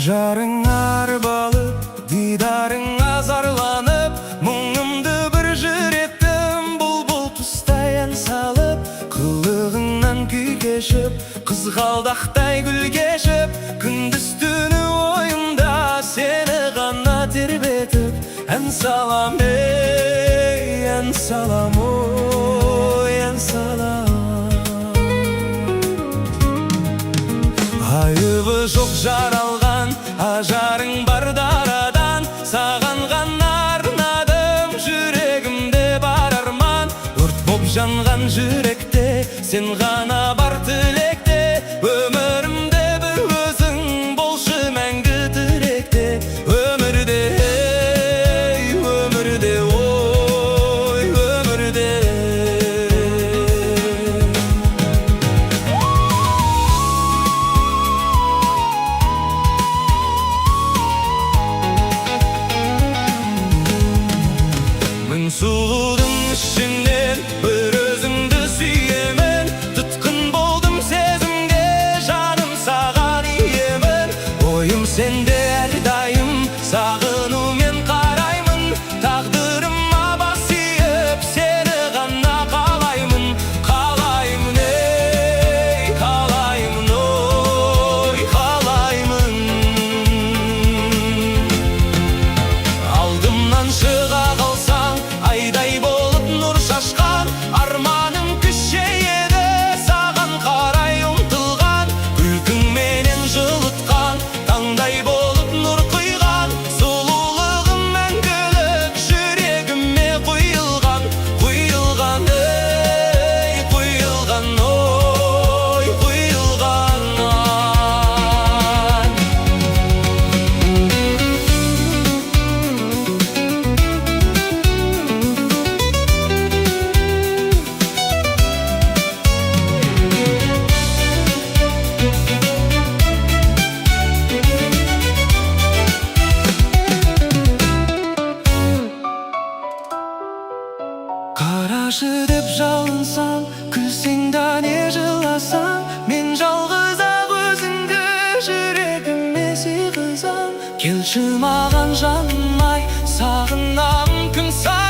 ажарың арбалып, дидарың азарланып, мұңымды бір жүректім бұлбұл тұстай ән салып, қылығыңнан күй кешіп, қызғалдақтай гүл кешіп, күндіз түні ойымда сені ғана тербетіп, ән салам, ей, ән салам, ой, ән салам. Айыбы жоқ жаралған ажарың бар дарадан, саған ғана арнадым жүрегімде бар арман. Өрт боп жанған жүректе сен ғана бар тілекте, өмірімде бір өзің болшы мәңгі тіректе. Өмірде, ей, өмірде, ой, өмірде. Мың сұлудың ішінен бір өзіңді сүйемін, тұтқын болдым сезімге, жаным саған иемін. Ойым сенде әрдайым, сағынумен қараймын, тағдырыма бас иіп, сені ғана қалаймын. Қалаймын, ей, қалаймын, ой, қалаймын. Алдымнан шыға қалсаң, айдай болып нұр шашқан, арманым күшейеді, саған қарай ұмтылған. Күлкіңменен жылытқан, таңдай болып нұр құйған, сұлулығым мәңгілік жүрегіме құйылған. Құйылған, ей, құйылған, ой, құйылған. Қарашы деп жалынсаң, күлсең да не жыласаң, мен жалғыз ақ өзіңді жүрегіме сыйғызам. Келші маған жаным ай, сағынамын күн сайын.